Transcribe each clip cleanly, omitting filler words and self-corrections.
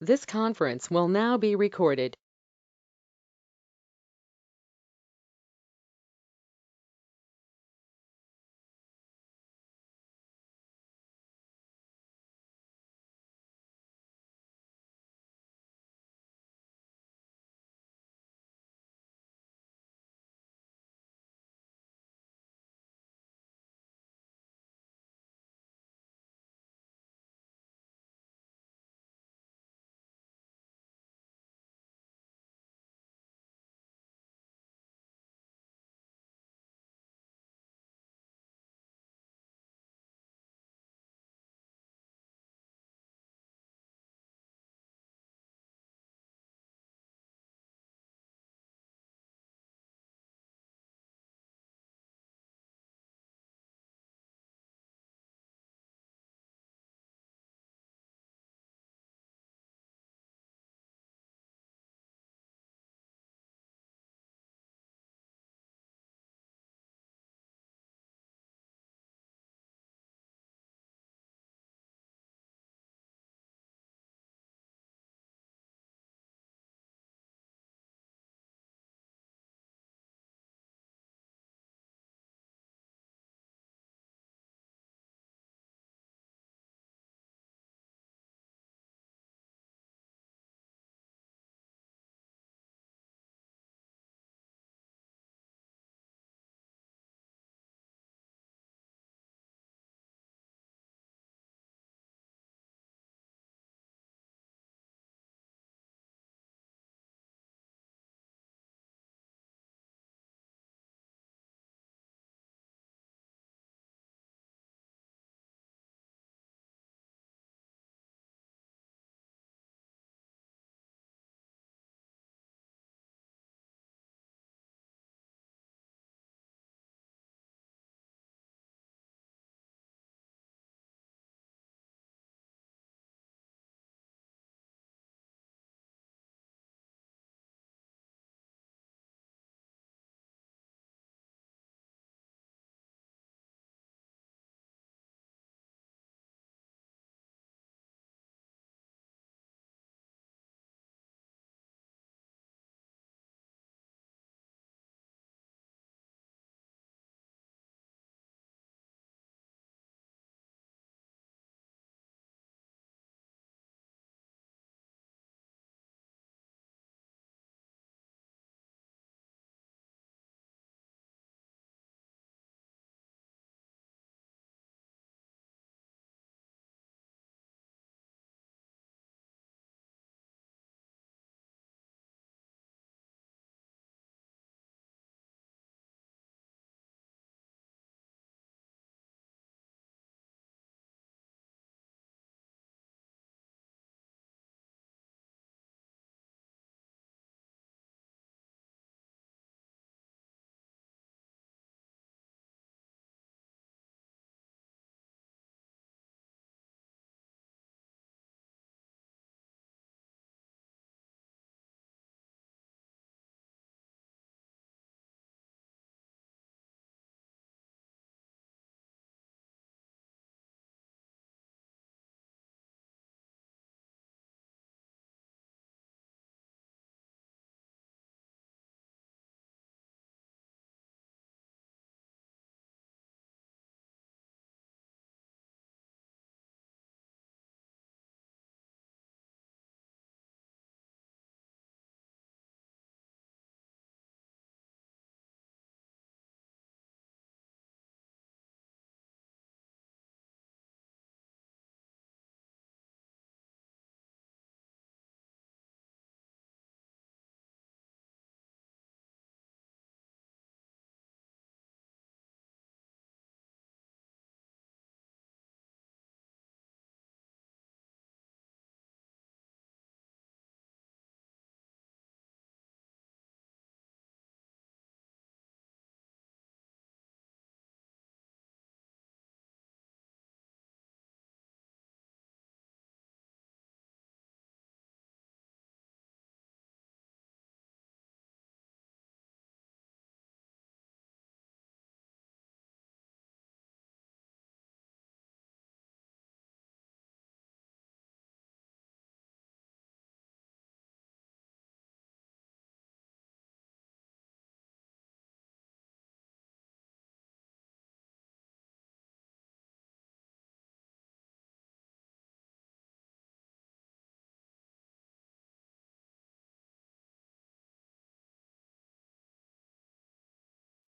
This conference will now be recorded.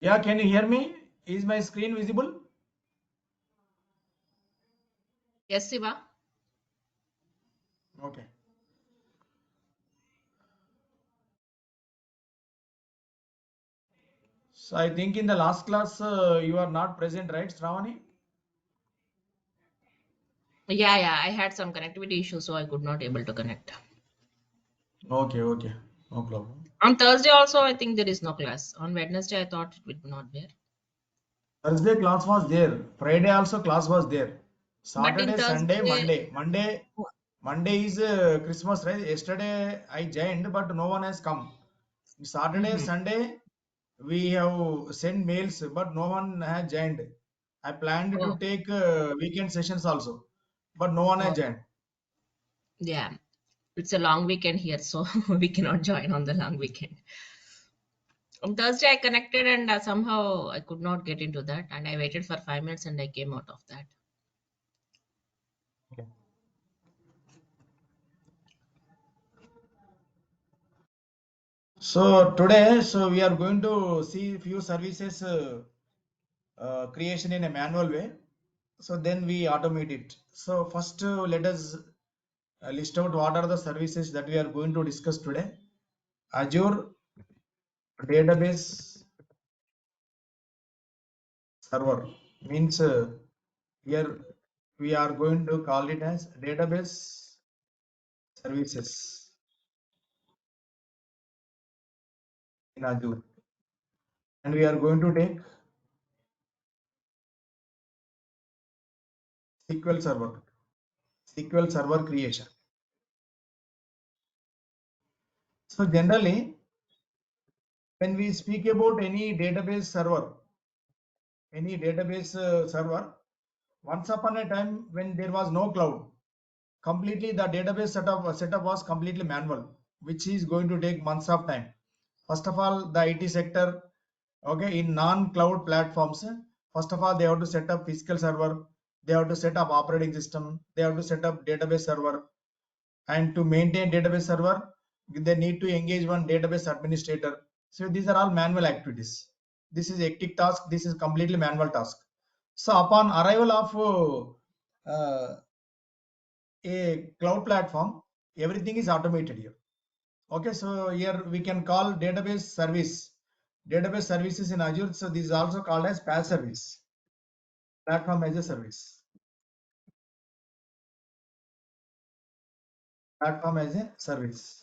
Yeah, can you hear me? Is my screen visible? Yes, Siva. Okay. So I think in the last class you are not present, right, Stravani? Yeah, I had some connectivity issues, so I could not able to connect. Okay, okay. No problem. On Thursday also, I think there is no class. On Wednesday, I thought it would not be. Thursday class was there. Friday also class was there. But in Saturday, Sunday, Thursday, Monday. Monday is Christmas, right? Yesterday I joined, but no one has come. Saturday, mm-hmm. Sunday, we have sent mails, but no one has joined. I planned to Oh, take weekend sessions also, but no one has oh, joined. yeah, it's a long weekend here, so we cannot join on the long weekend. On Thursday, I connected and somehow I could not get into that, and I waited for 5 minutes and I came out of that. Okay. So today, we are going to see few services creation in a manual way. So then we automate it. So first, let us list out what are the services that we are going to discuss today. Azure database server means here we are going to call it as database services in Azure, and we are going to take SQL server, SQL server creation. So generally, when we speak about any database server, once upon a time when there was no cloud, completely the database setup was completely manual, which is going to take months of time. First of all, the IT sector, okay, in non-cloud platforms, first of all they have to set up physical server, they have to set up operating system, they have to set up database server, and to maintain database server they need to engage one database administrator. So these are all manual activities. This is hectic task, this is completely manual task. So upon arrival of a cloud platform, everything is automated here. Okay, so here we can call database services in Azure. So this is also called as PaaS service, platform as a service, platform as a service.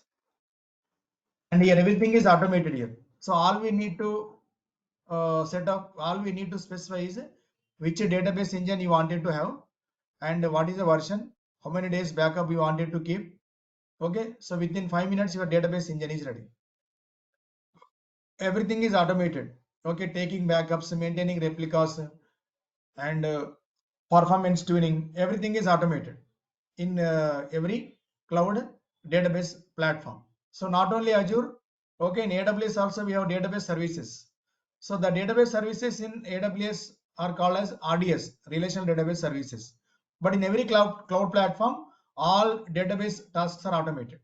And here everything is automated here. So all we need to all we need to specify is which database engine you wanted to have, and what is the version, how many days backup you wanted to keep. Okay, so within 5 minutes your database engine is ready. Everything is automated. Okay, taking backups, maintaining replicas, and performance tuning, everything is automated in every cloud database platform. So not only Azure, okay, in AWS also we have database services. So the database services in AWS are called as RDS, relational database services. But in every cloud platform, all database tasks are automated.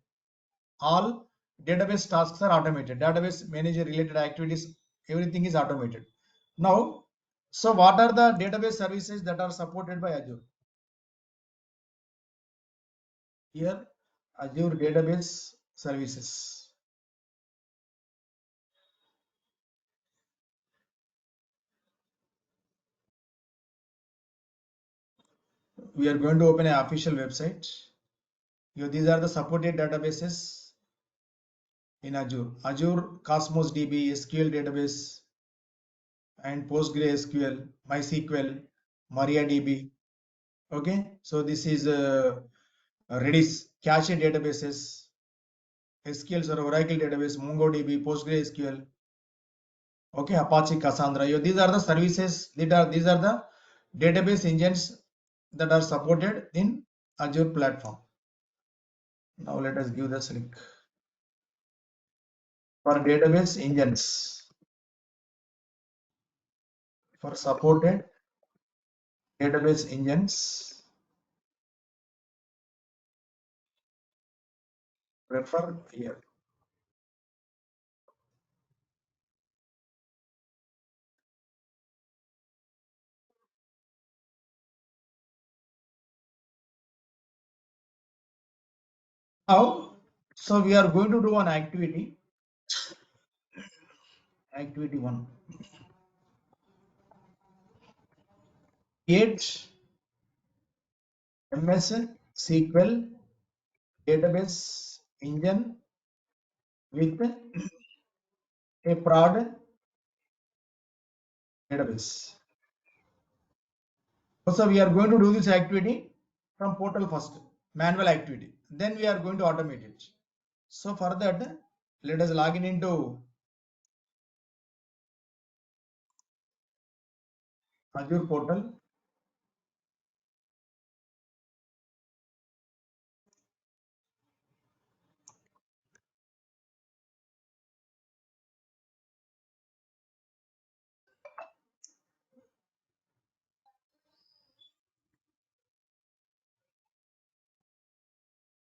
All database tasks are automated. Database manager related activities, everything is automated. Now, so what are the database services that are supported by Azure? Here, Azure database services. We are going to open an official website. Here, these are the supported databases in Azure. Azure Cosmos DB, SQL database, and PostgreSQL, MySQL, MariaDB. Okay, so this is Redis, cache databases, SQL Server, Oracle database, MongoDB, PostgreSQL, okay, Apache Cassandra. These are the services these are the database engines that are supported in Azure platform. Now let us give this link for database engines. For supported database engines, refer here. Now, so we are going to do an activity. Activity 1. Create MS SQL database engine with a prod database. So we are going to do this activity from portal first, manual activity. Then we are going to automate it. So for that, let us log in into Azure portal.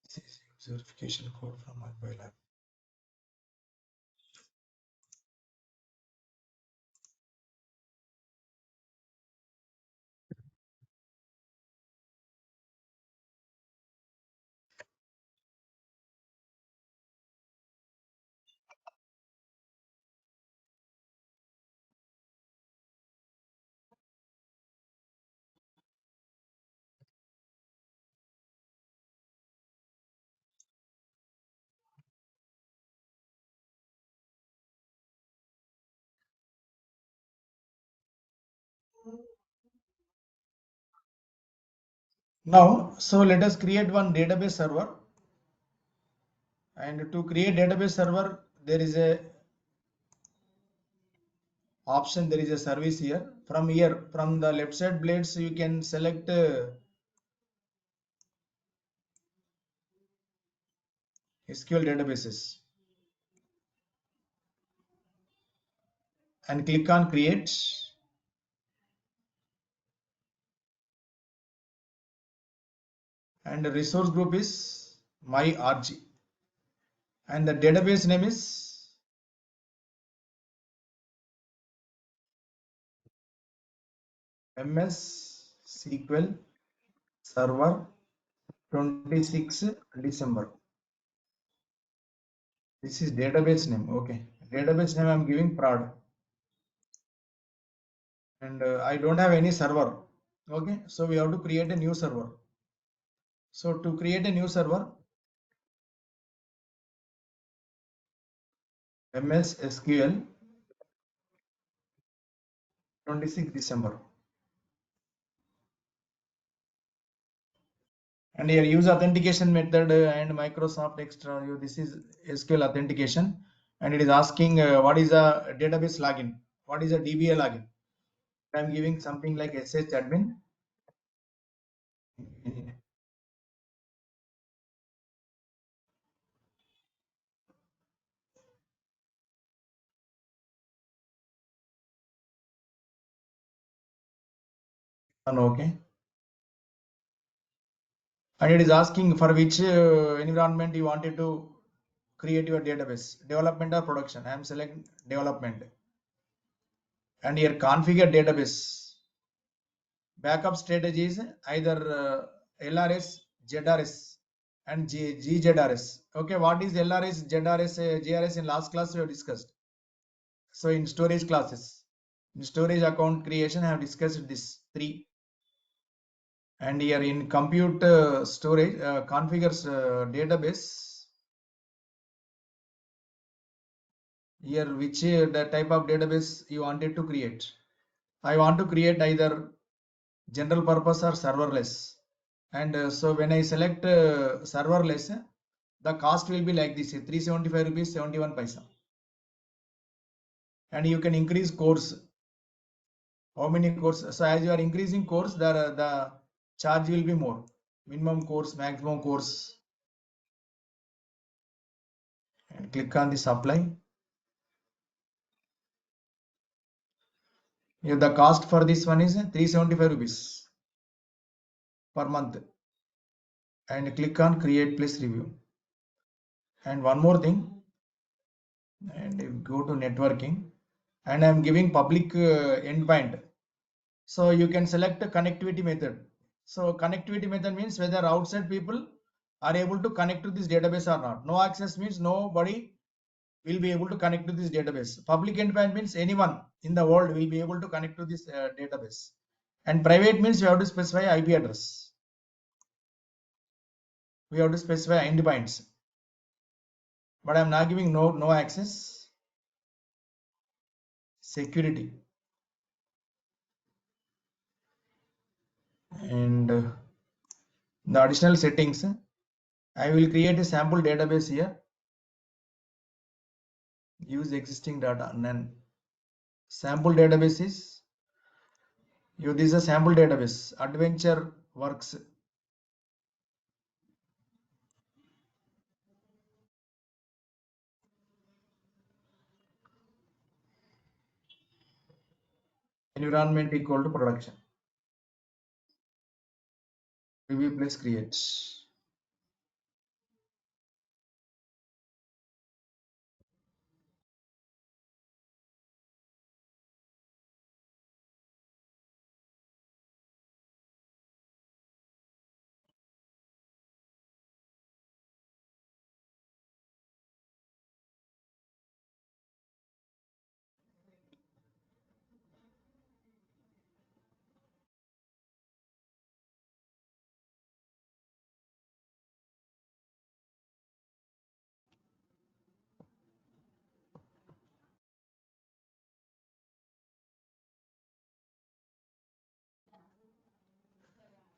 This is verification code from mobile app. Now, so let us create one database server. And to create database server, there is a option, there is a service here. From here, from the left side blades, you can select SQL databases and click on create. And the resource group is my RG. And the database name is MS SQL Server 26 December. This is database name. Okay. Database name I'm giving prod. And I don't have any server. Okay. So we have to create a new server. So to create a new server, MS SQL 26 December. And here use authentication method and Microsoft Extra. This is SQL authentication. And it is asking what is a database login? What is a DBA login? I'm giving something like SH admin. And okay. And it is asking for which environment you wanted to create your database, development or production. I am selecting development. And here configure database. Backup strategies either LRS, ZRS, and GZRS. Okay, what is LRS, ZRS, GRS in last class we have discussed. So in storage classes, in storage account creation, I have discussed this three. And here in compute storage configures database. Here which the type of database you wanted to create. I want to create either general purpose or serverless. And so when I select serverless, the cost will be like this, 375 rupees 71 paisa. And you can increase course. How many courses? So as you are increasing course, the charge will be more. Minimum course, maximum course. And click on this apply. Here the cost for this one is 375 rupees per month. And click on create plus review. And one more thing, and go to networking, and I'm giving public endpoint. So you can select a connectivity method. So connectivity method means whether outside people are able to connect to this database or not. No access means nobody will be able to connect to this database. Public endpoint means anyone in the world will be able to connect to this database. And private means you have to specify IP address. We have to specify endpoints. But I'm not giving no access. Security. And the additional settings, I will create a sample database here. Use existing data. None. Sample database is this is a sample database. Adventure works. Environment equal to production. Review plus create.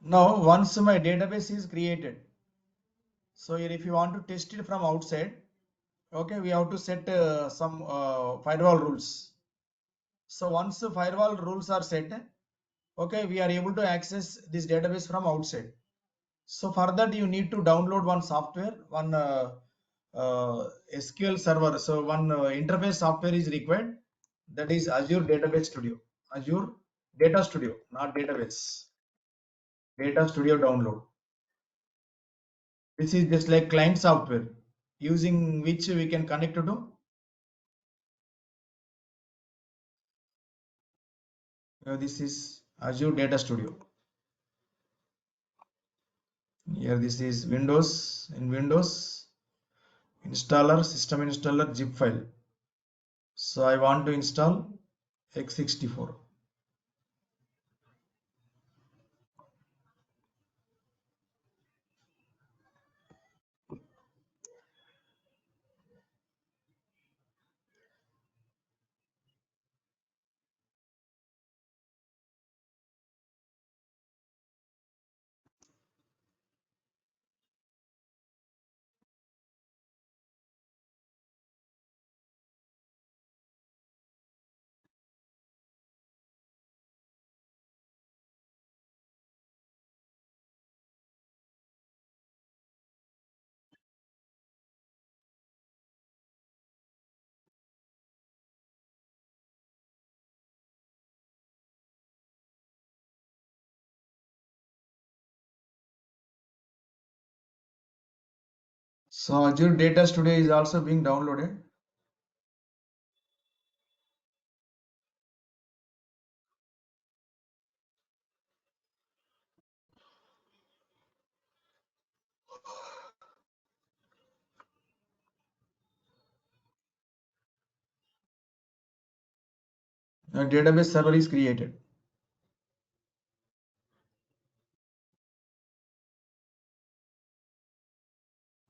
Now once my database is created, so here if you want to test it from outside, okay, we have to set some firewall rules. So once the firewall rules are set, okay, we are able to access this database from outside. So for that you need to download one software, one SQL server. So one interface software is required. That is Azure Database Studio. Azure Data Studio, not database. Data Studio download. This is just like client software using which we can connect to. This is Azure Data Studio. Here this is Windows. In Windows, installer, system installer, zip file. So I want to install x64. So Azure Data Studio is also being downloaded. A database server is created.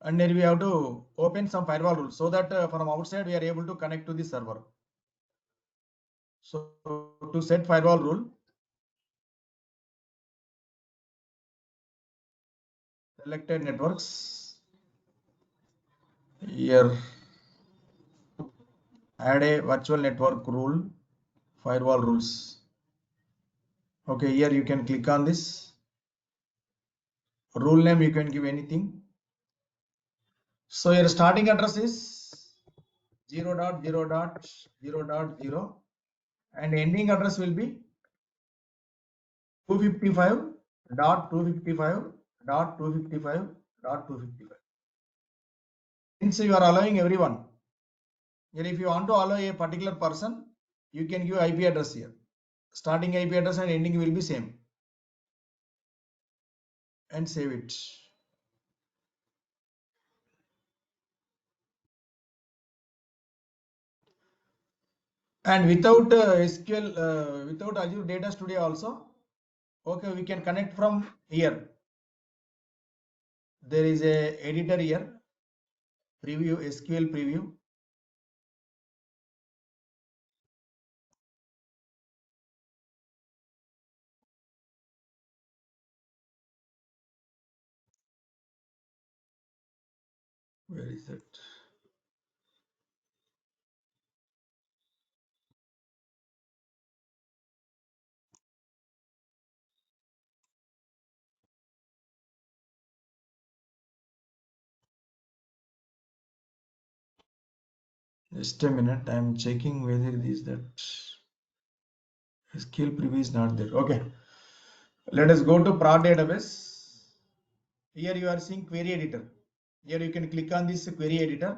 And then we have to open some firewall rules so that from outside we are able to connect to the server. So to set firewall rule, selected networks. Here add a virtual network rule, firewall rules. Okay, here you can click on this. Rule name you can give anything. So your starting address is 0.0.0.0 and ending address will be 255.255.255.255. Since you are allowing everyone, here if you want to allow a particular person, you can give IP address here. Starting IP address and ending will be same. And save it. And without SQL, without Azure Data Studio also, okay, we can connect from here. There is a editor here, preview, SQL preview. Where is that? Just a minute, I am checking whether it is that SQL preview is not there. Okay, let us go to prod database. Here you are seeing query editor. Here you can click on this query editor,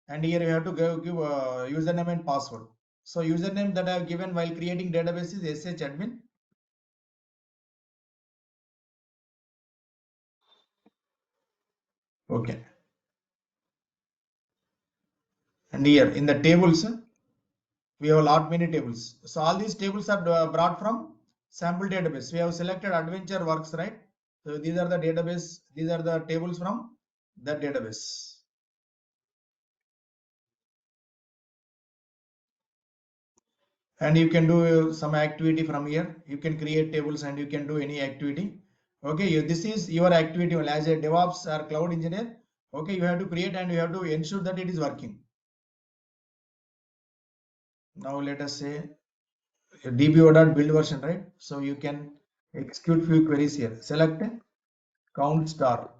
and here you have to give username and password. So username that I have given while creating database is shadmin. Okay, and here in the tables we have a lot many tables. So all these tables are brought from sample database. We have selected adventure works, right? So these are the database. These are the tables from the database. And you can do some activity from here. You can create tables and you can do any activity. Okay, this is your activity as a DevOps or cloud engineer. Okay, you have to create and you have to ensure that it is working. Now let us say dbo.build version, right? So you can execute few queries here. Select count star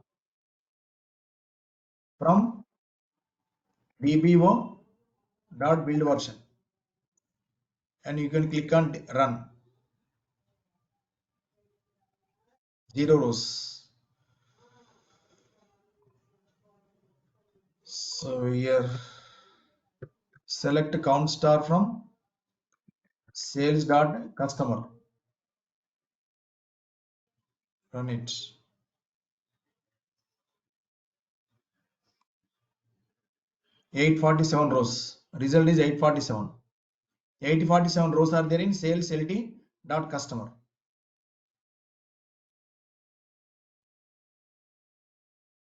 from dbo.build version and you can click on run. 0 rows. So here select count star from sales.customer. Run it. 847 rows. Result is 847. 847 rows are there in sales lt.customer.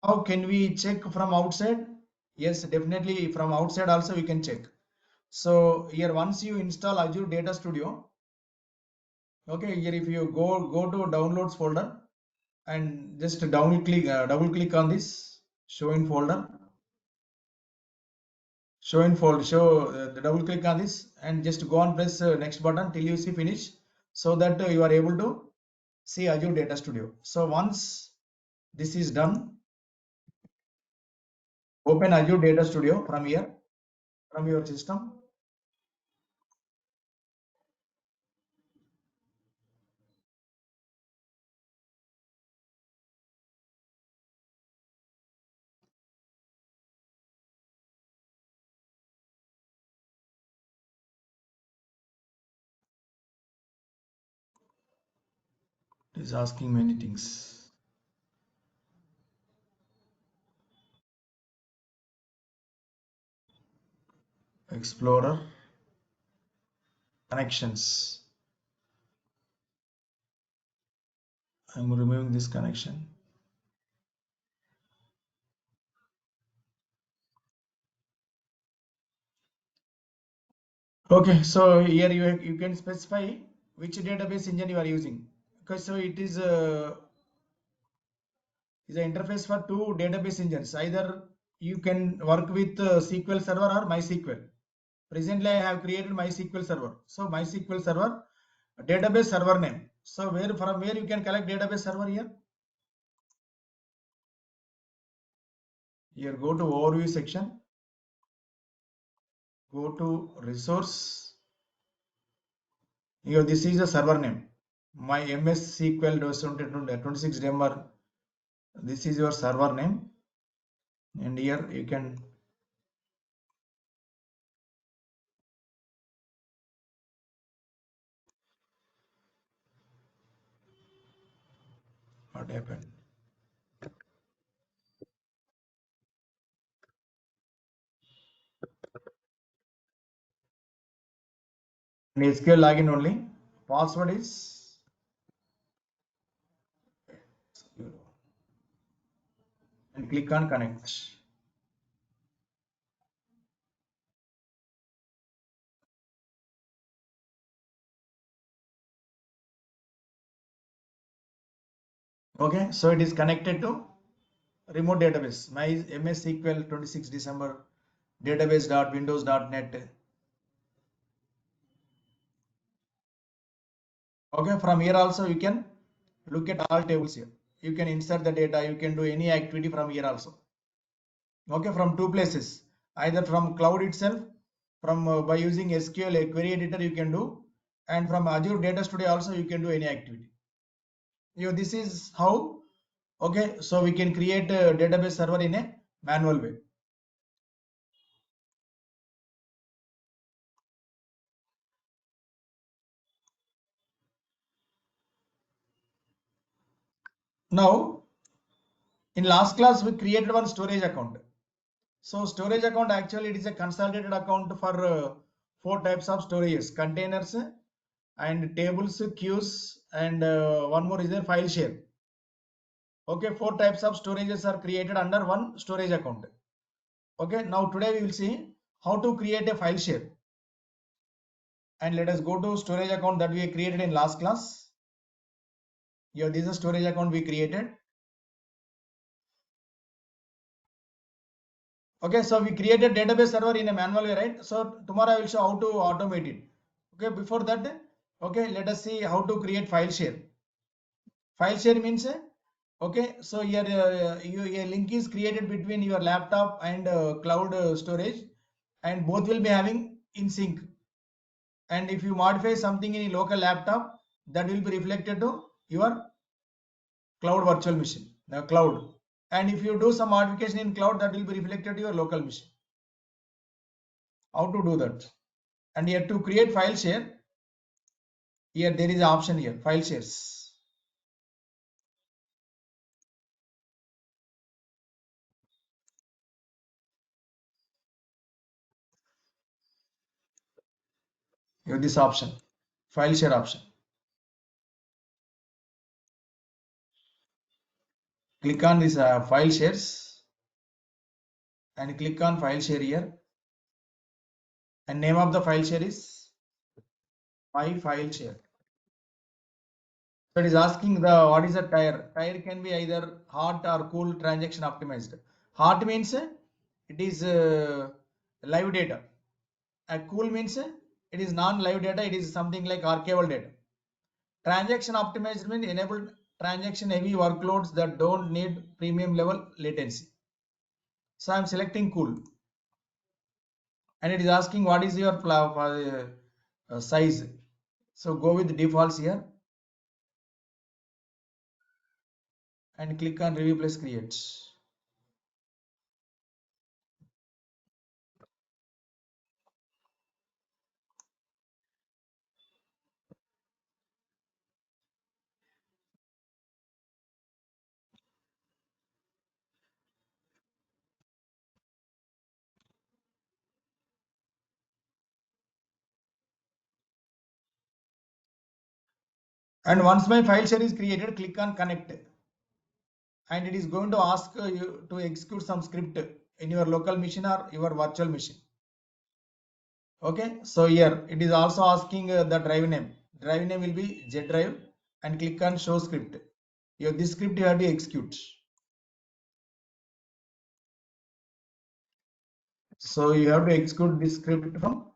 How can we check from outside? Yes, definitely from outside also we can check. So here once you install Azure Data Studio, okay, here if you go to downloads folder and just double click on this show in folder, the double click on this and just go and press next button till you see finish, so that you are able to see Azure Data Studio. So once this is done, open Azure Data Studio from here, from your system. It is asking many things. Explorer, connections. I'm removing this connection. Okay, so here you can specify which database engine you are using. Okay, so it is an interface for two database engines. Either you can work with SQL Server or MySQL. Presently, I have created MySQL Server. So MySQL Server, database server name. So from where you can collect database server here? Here go to overview section. Go to resource. Here this is the server name. My MS SQL 26 December. This is your server name, and here you can what happened. SQL login only. Password is and click on connect. Okay, so it is connected to remote database. My MS SQL 26 December database.windows.net. Okay, from here also you can look at all tables here. You can insert the data, you can do any activity from here also. Okay, from two places, either from cloud itself, from by using SQL a query editor you can do, and from Azure Data Studio also you can do any activity. This is how, okay, so we can create a database server in a manual way. Now, in last class we created one storage account. So storage account actually it is a consolidated account for four types of storages: containers and tables, queues, and one more is a file share. Okay, four types of storages are created under one storage account. Okay, now today we will see how to create a file share. And let us go to storage account that we created in last class. Here, this is a storage account we created. Okay, so we created database server in a manual way, right? So tomorrow I will show how to automate it. Okay, before that, okay, let us see how to create file share. File share means, okay, so here a link is created between your laptop and cloud storage, and both will be having in sync. And if you modify something in a local laptop, that will be reflected to your cloud virtual machine, the cloud. And if you do some modification in cloud, that will be reflected to your local machine. How to do that? And here to create file share, here there is an option here, file shares. You have this option, file share option. Click on this file shares and click on file share here. And name of the file share is my file share. So it is asking the what is a tire. Tire can be either hot or cool transaction optimized. Hot means it is live data. Cool means it is non-live data. It is something like archival data. Transaction optimized means enabled transaction heavy workloads that don't need premium level latency. So I'm selecting cool, and it is asking what is your size. So go with defaults here and click on review plus create. And once my file share is created, click on connect, and it is going to ask you to execute some script in your local machine or your virtual machine. Okay, so here it is also asking the drive name. Drive name will be Z drive, and click on show script. Here this script you have to execute. So you have to execute this script from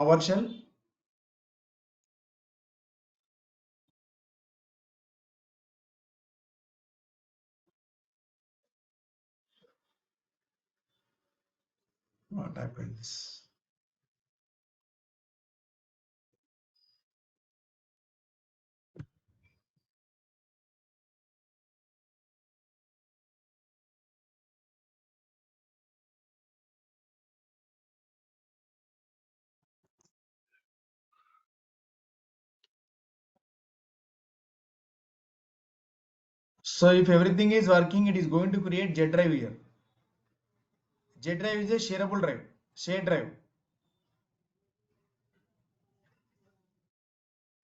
PowerShell. What happens? So if everything is working, it is going to create Z drive here. Z drive is a shareable drive, share drive.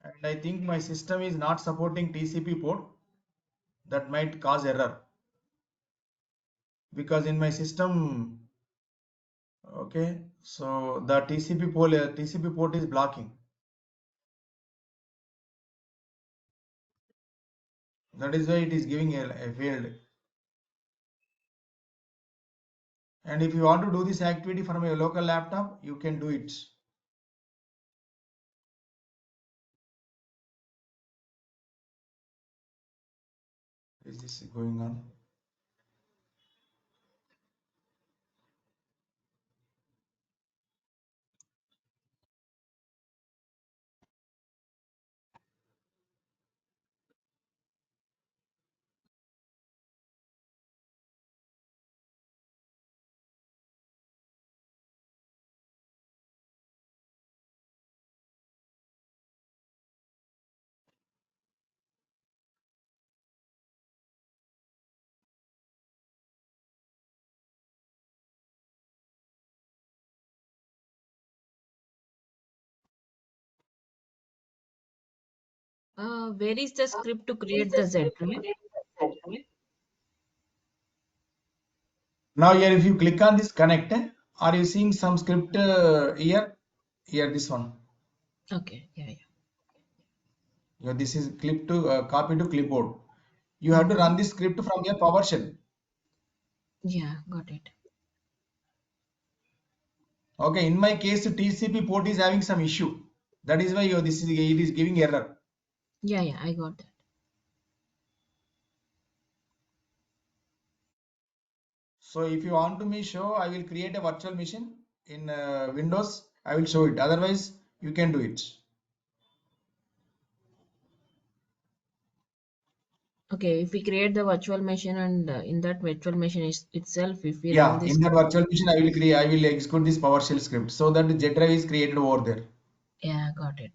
And I think my system is not supporting TCP port. That might cause error because in my system, okay, so the TCP port is blocking. That is why it is giving a failed. And if you want to do this activity from your local laptop, you can do it. Is this going on? Where is the script to create the Z drive? Now here, if you click on this connect, are you seeing some script here? Here, this one. Okay, yeah, yeah. Yeah, this is clip to copy to clipboard. You have to Mm-hmm. run this script from your PowerShell. Yeah, got it. Okay, in my case, TCP port is having some issue. That is why it is giving error. Yeah, yeah, I got that. So if you want to me show, I will create a virtual machine in Windows. I will show it. Otherwise, you can do it. Okay, if we create the virtual machine and in that virtual machine itself, if we run Yeah, this in that script, virtual machine, I will create. I will execute this PowerShell script so that the Z drive is created over there. yeah, got it.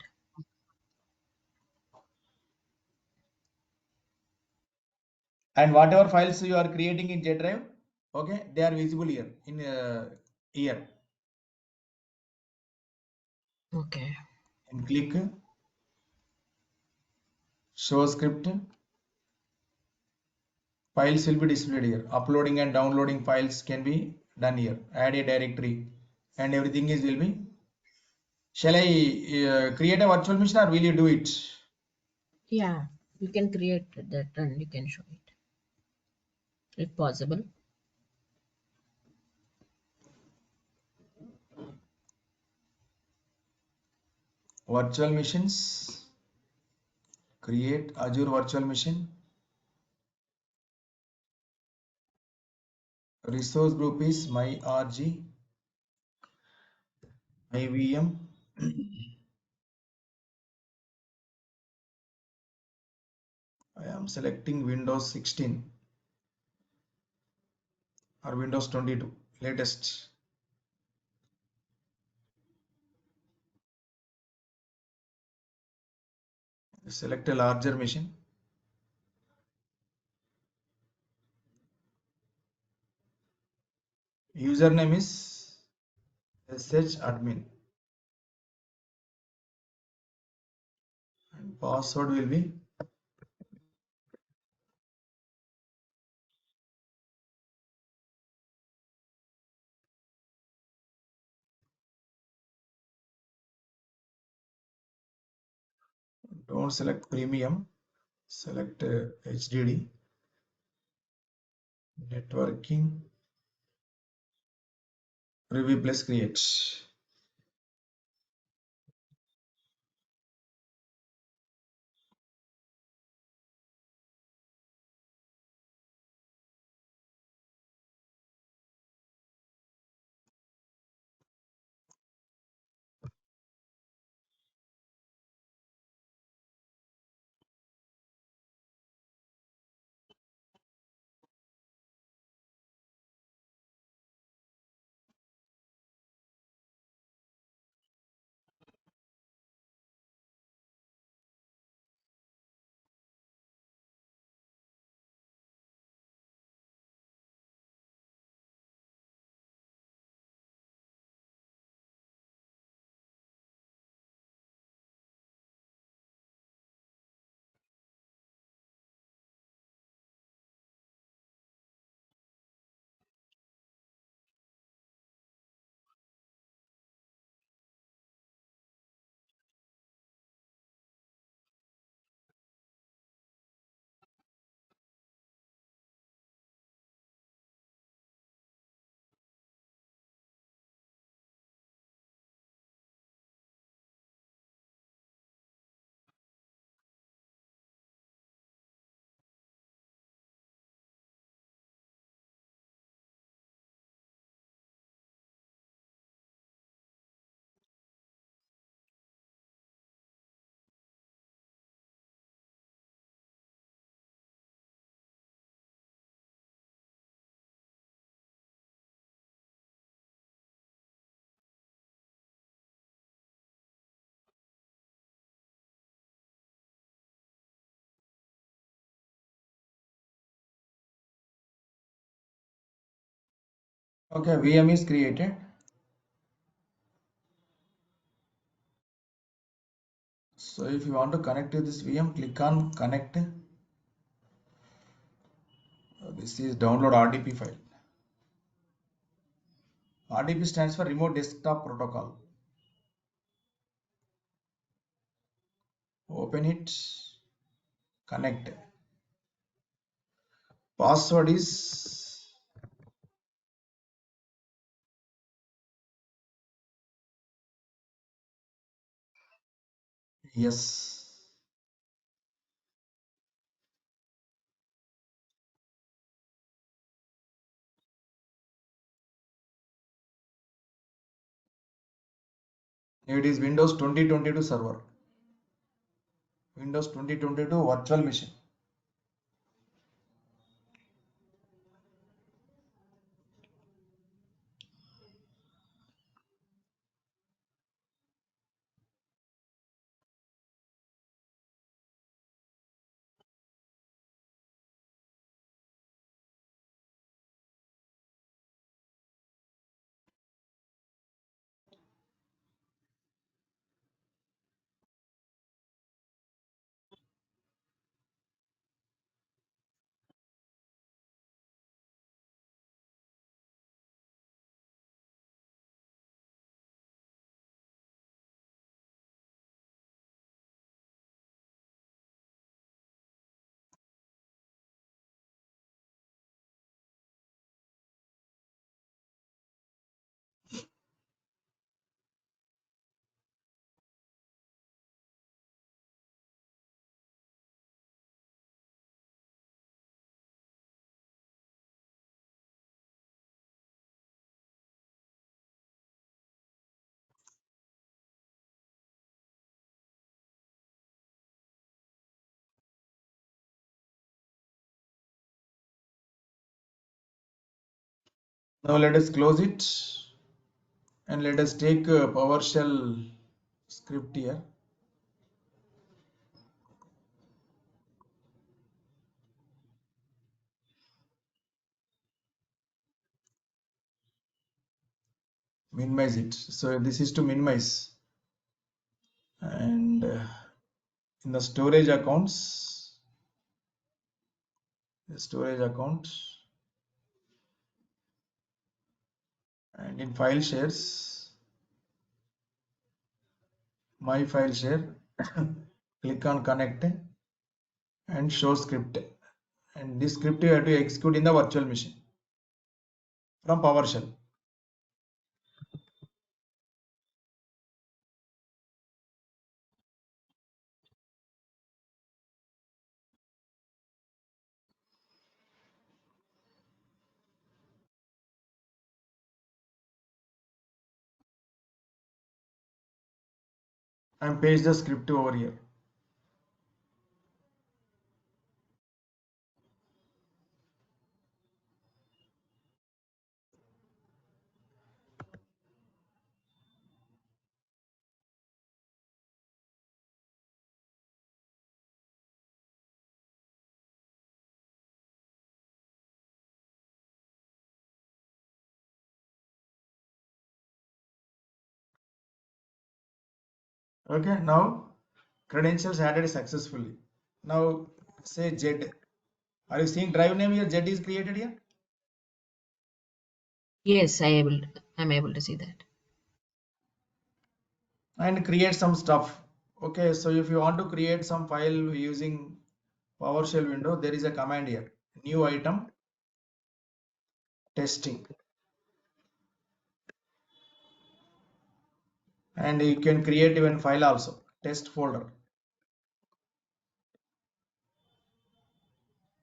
And whatever files you are creating in Z drive, okay, they are visible here in here. Okay. And click show script. Files will be displayed here. Uploading and downloading files can be done here. Add a directory and everything is will be. Shall I create a virtual machine or will you do it? Yeah, you can create that and you can show it if possible. Virtual machines. Create Azure virtual machine. Resource group is my RG IVM. I am selecting Windows 16 or Windows 22 latest. Select a larger machine. Username is shadmin and password will be don't select premium, select HDD networking review plus create. Okay, VM is created. So if you want to connect to this VM, click on connect. This is download RDP file. RDP stands for Remote Desktop Protocol. Open it, connect. Password is yes. It is Windows 2022 server. Windows 2022 virtual machine. Now let us close it and let us take a PowerShell script here. Minimize it. So this is to minimize. And in the storage account, and in file shares, my file share, click on connect and show script. And this script you have to execute in the virtual machine from PowerShell. And paste the script over here. Okay, now credentials added successfully. Now say Z. Are you seeing drive name here? Z is created here. Yes, I'm able to see that. And create some stuff. Okay, so if you want to create some file using PowerShell window, there is a command here. New item testing. And you can create even file also. Test folder.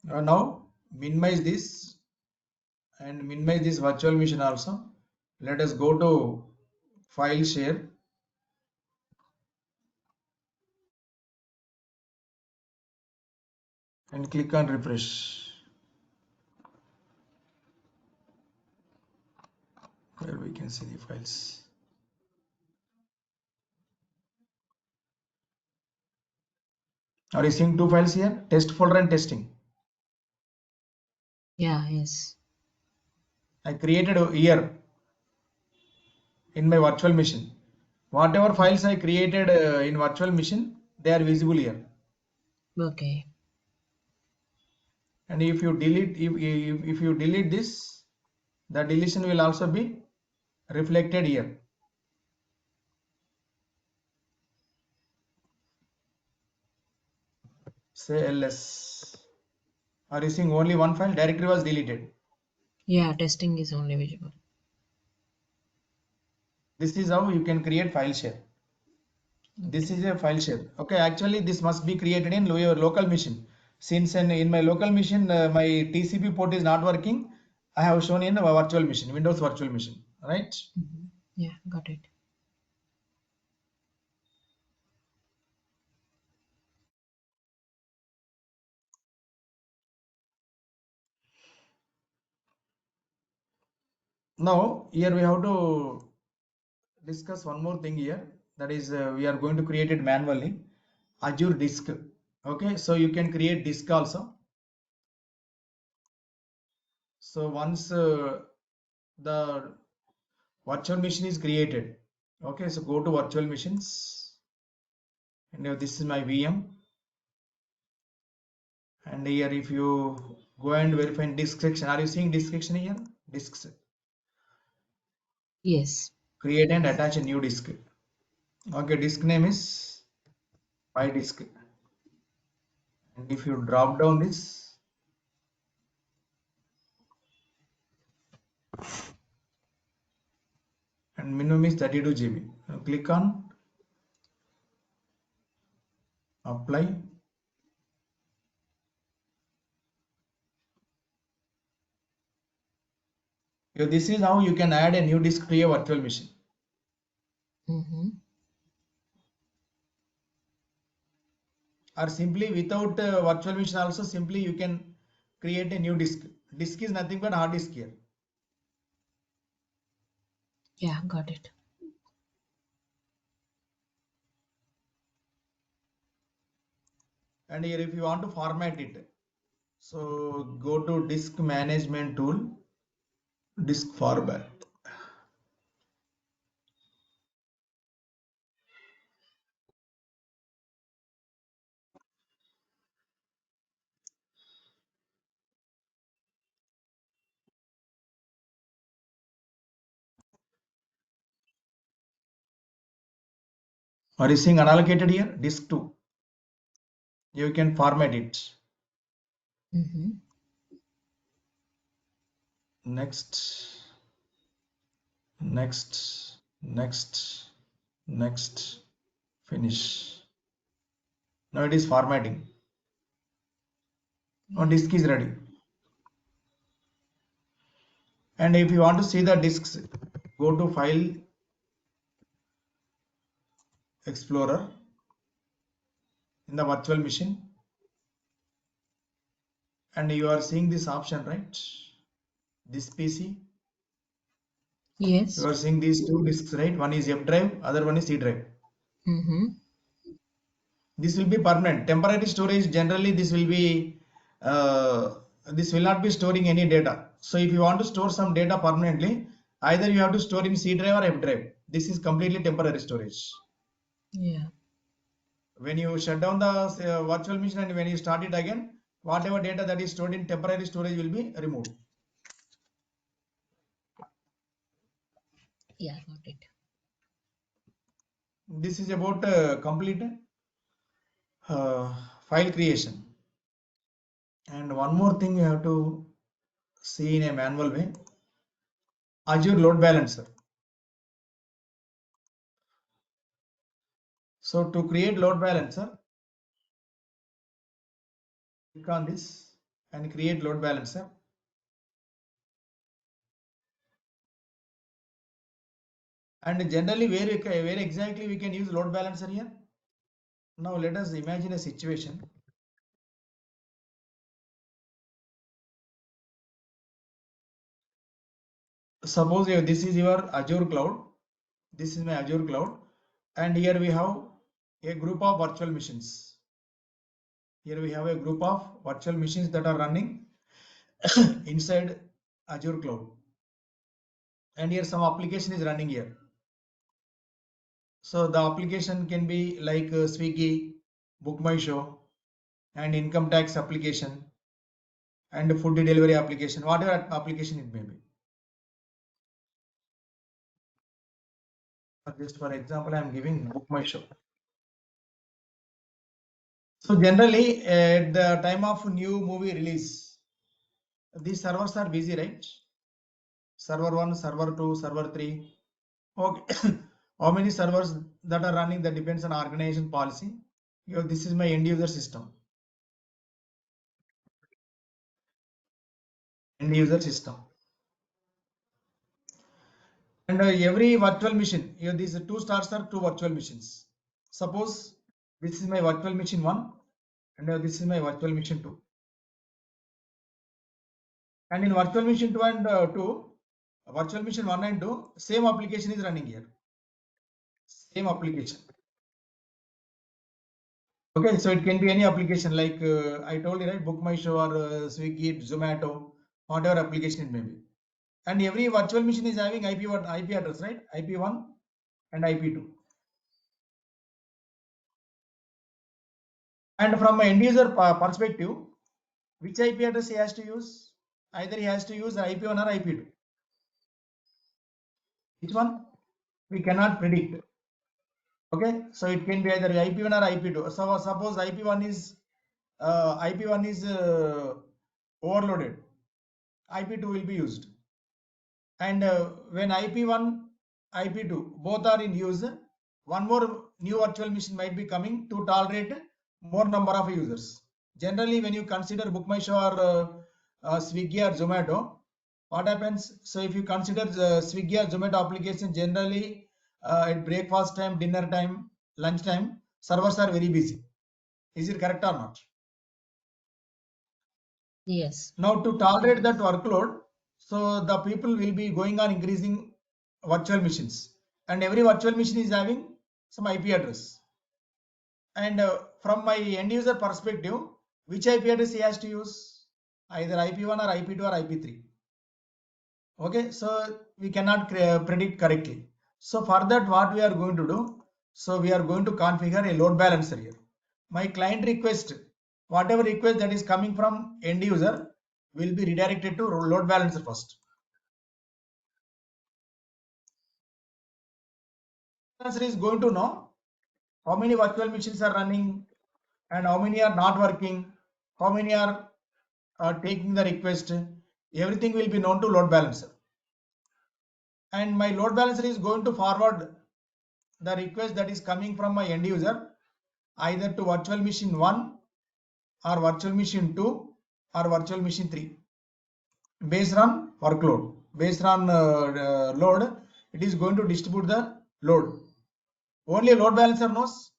Now minimize this and minimize this virtual machine also. Let us go to file share and click on refresh. Where we can see the files. Are you seeing two files here? Test folder and testing. Yeah, yes. I created a year in my virtual machine. Whatever files I created in virtual machine, they are visible here. Okay. And if you delete, if you delete this, the deletion will also be reflected here. Say ls. Are you seeing only one file? Directory was deleted. Yeah, testing is only visible. This is how you can create file share. This Okay. is a file share. Okay, actually this must be created in your local machine. Since in my local machine my TCP port is not working, I have shown in a virtual machine, Windows virtual machine, right? Yeah, got it. Now here we have to discuss one more thing here. That is we are going to create it manually. Azure disk. Okay, so you can create disk also. So once the virtual machine is created, okay, so go to virtual machines, and this is my VM. And here if you go and verify in disk section, are you seeing disk section here? Disks. Yes. Create and attach a new disk. Okay, disk name is my disk. And if you drop down this, and minimum is 32 GB. Now click on apply. This is how you can add a new disk to your virtual machine. Mm-hmm. Or simply without virtual machine also, simply you can create a new disk. Disk is nothing but hard disk here. Yeah, got it. And here if you want to format it, so go to disk management tool, disk format. Are you seeing unallocated here? Disk 2. You can format it. Mm-hmm. Next, next, next, next, finish. Now it is formatting. Now Yeah. disk is ready. And if you want to see the disks, go to File Explorer in the virtual machine, and you are seeing this option, right? This PC. You Yes. are seeing these two disks, right? One is F drive, other one is C drive. Mm-hmm. This will be permanent. Temporary storage, generally this will not be storing any data. So if you want to store some data permanently, either you have to store in C drive or F drive. This is completely temporary storage. Yeah. When you shut down the virtual machine and when you start it again, whatever data that is stored in temporary storage will be removed. Yeah, got it. This is about complete uh, file creation. And one more thing you have to see in a manual way, Azure Load Balancer. So to create load balancer, click on this and create load balancer. And generally, where exactly we can use load balancer here? Now let us imagine a situation. Suppose this is your Azure cloud. This is my Azure cloud, and here we have a group of virtual machines. Here we have a group of virtual machines that are running inside Azure cloud. and here some application is running here. So the application can be like Swiggy, Book My Show, and income tax application, and food delivery application, whatever application it may be. Just for example, I am giving Book My Show. So generally, at the time of new movie release, these servers are busy, right? Server 1, server 2, server 3. Okay. How many servers that are running, that depends on organization policy. This is my end user system. End user system. And every virtual machine, these two stars are two virtual machines. Suppose this is my virtual machine 1, and this is my virtual machine 2. And in virtual machine 2 and 2, virtual machine 1 and 2, same application is running here. Same application. Okay, so it can be any application like I told you, right? Book My Show or Swiggy, Zomato, whatever application it may be. And every virtual machine is having IP address, right? IP1 and IP2. And from an end user perspective, which IP address he has to use? Either he has to use IP1 or IP2. Which one? We cannot predict. Okay, so it can be either IP1 or IP2. So suppose IP1 is overloaded, IP2 will be used. And when IP1, IP2 both are in use, one more new virtual machine might be coming to tolerate more number of users. Generally, when you consider Book My Show or Swiggy or Zomato, what happens? So if you consider the Swiggy or Zomato application, generally at breakfast time, dinner time, lunch time, servers are very busy. Is it correct or not? Yes. Now to tolerate that workload, so the people will be going on increasing virtual machines, and every virtual machine is having some IP address. And from my end user perspective, which IP address he has to use? Either IP1 or IP2 or IP3. Okay, so we cannot predict correctly. So for that, what we are going to do? So we are going to configure a load balancer here. My client request, whatever request that is coming from end user, will be redirected to load balancer first. Balancer is going to know how many virtual machines are running and how many are not working, how many are taking the request. Everything will be known to load balancer. And my load balancer is going to forward the request that is coming from my end user either to virtual machine 1 or virtual machine 2 or virtual machine 3 based on workload. Based on load, it is going to distribute the load. Only load balancer knows,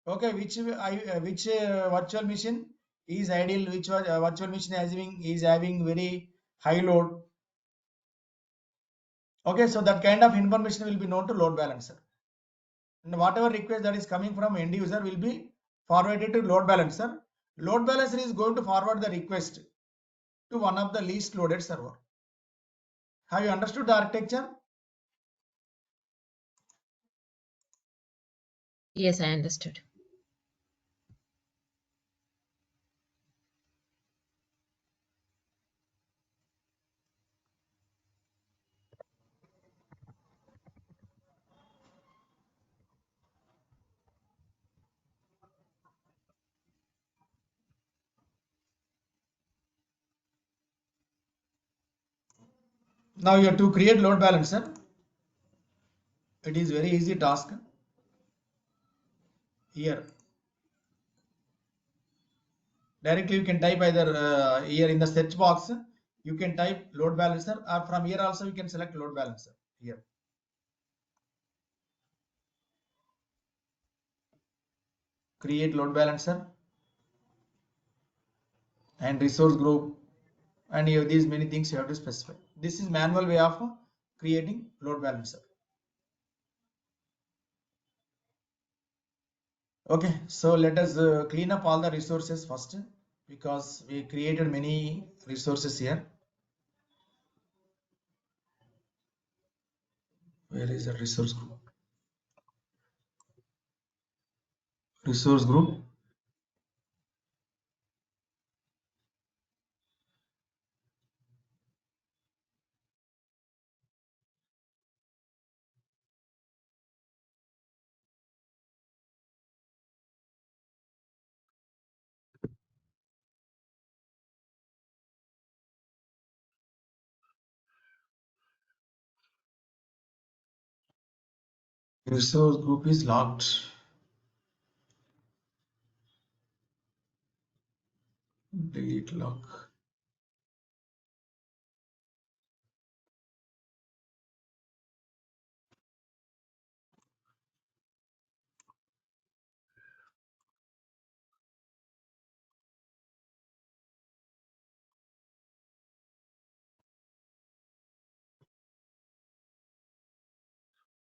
okay, which virtual machine is ideal, which virtual machine is having very high load. Okay, so that kind of information will be known to load balancer. And whatever request that is coming from end user will be forwarded to load balancer. Load balancer is going to forward the request to one of the least loaded server. Have you understood the architecture? Yes, I understood. Now you have to create load balancer. It is very easy task. Here directly you can type either here in the search box, you can type load balancer, or from here also you can select load balancer here. Create load balancer and resource group, and you have these many things you have to specify. This is manual way of creating load balancer. Okay, so let us clean up all the resources first, because we created many resources here. Where is the resource group? Resource group. Resource group is locked. Delete lock.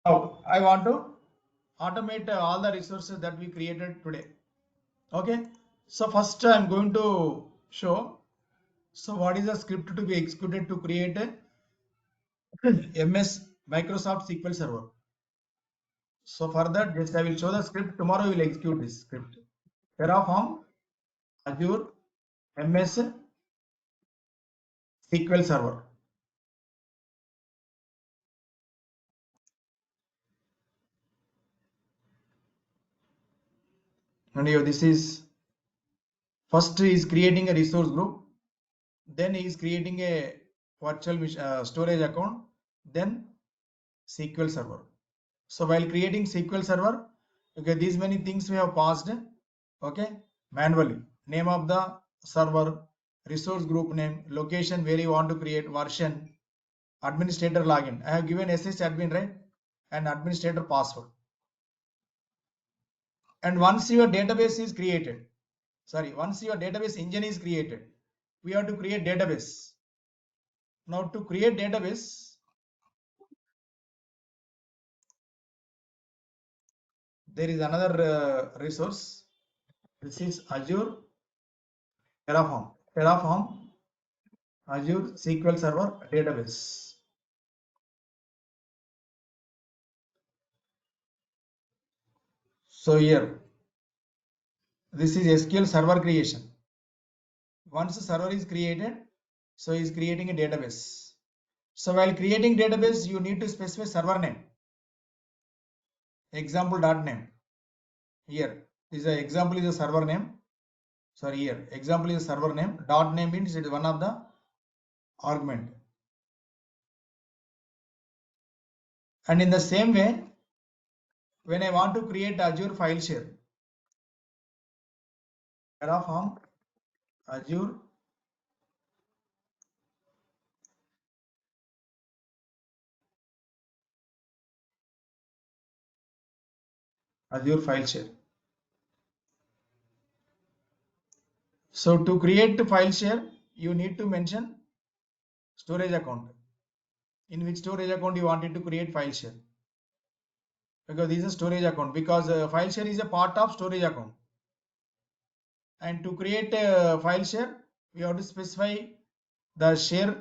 Now I want to automate all the resources that we created today. Okay. So first I'm going to show. So what is the script to be executed to create a MS Microsoft SQL Server? So for that, just I will show the script. Tomorrow we will execute this script. Terraform, Azure, MS SQL Server. And here this is first he is creating a resource group, then he is creating a storage account, then SQL Server. So while creating SQL Server, okay, these many things we have passed, okay, manually. Name of the server, resource group name, location where you want to create, version, administrator login. I have given SS admin, right, and administrator password. And once your database is created, once your database engine is created, we have to create database. Now to create database, there is another resource. This is Azure Terraform. Terraform Azure SQL Server database. So here, this is SQL Server creation. Once the server is created, so is creating a database. So while creating database, you need to specify server name. Example dot name. Here, this is a example is a server name. Sorry, here example is a server name. Dot name means it is one of the argument. And in the same way, when I want to create Azure file share, Terraform Azure Azure file share. So to create file share, you need to mention storage account. In which storage account you wanted to create file share? Because this is a storage account, because file share is a part of storage account. And to create a file share, we have to specify the share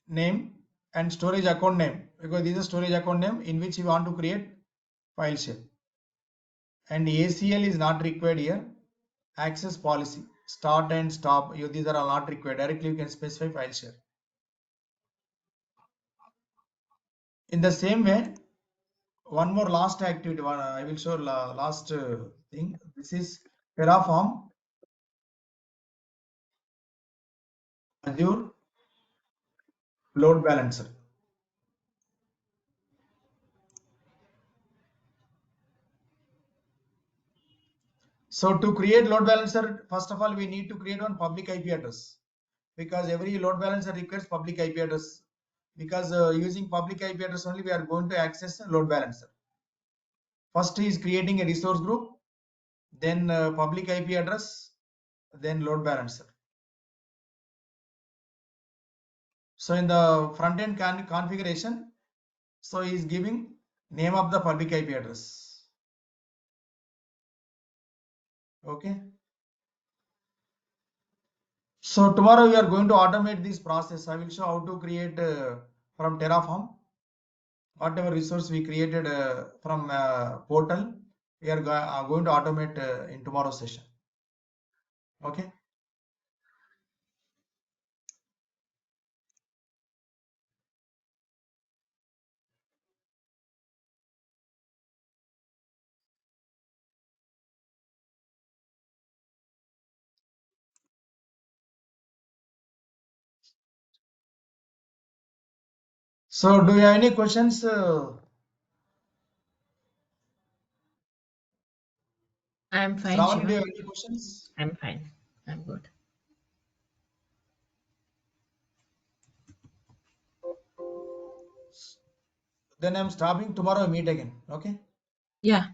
name and storage account name, because this is a storage account name in which you want to create file share. And ACL is not required here. Access policy, start and stop, these are all not required. Directly you can specify file share. In the same way, one more last activity, I will show last thing. This is Terraform Azure load balancer. So to create load balancer, first of all, we need to create one public IP address, because every load balancer requires public IP address, because using public IP address only we are going to access a load balancer. First is creating a resource group, then public IP address, then load balancer. So in the front end configuration, so he is giving name of the public IP address. Okay. So tomorrow we are going to automate this process. I will show how to create from Terraform. whatever resource we created from portal, we are going to automate in tomorrow's session. Okay. So do you have any questions? I'm fine, Shravan, do Shiva. you have any questions? I'm fine. I'm good. Then I'm stopping. Tomorrow meet again. Okay. Yeah.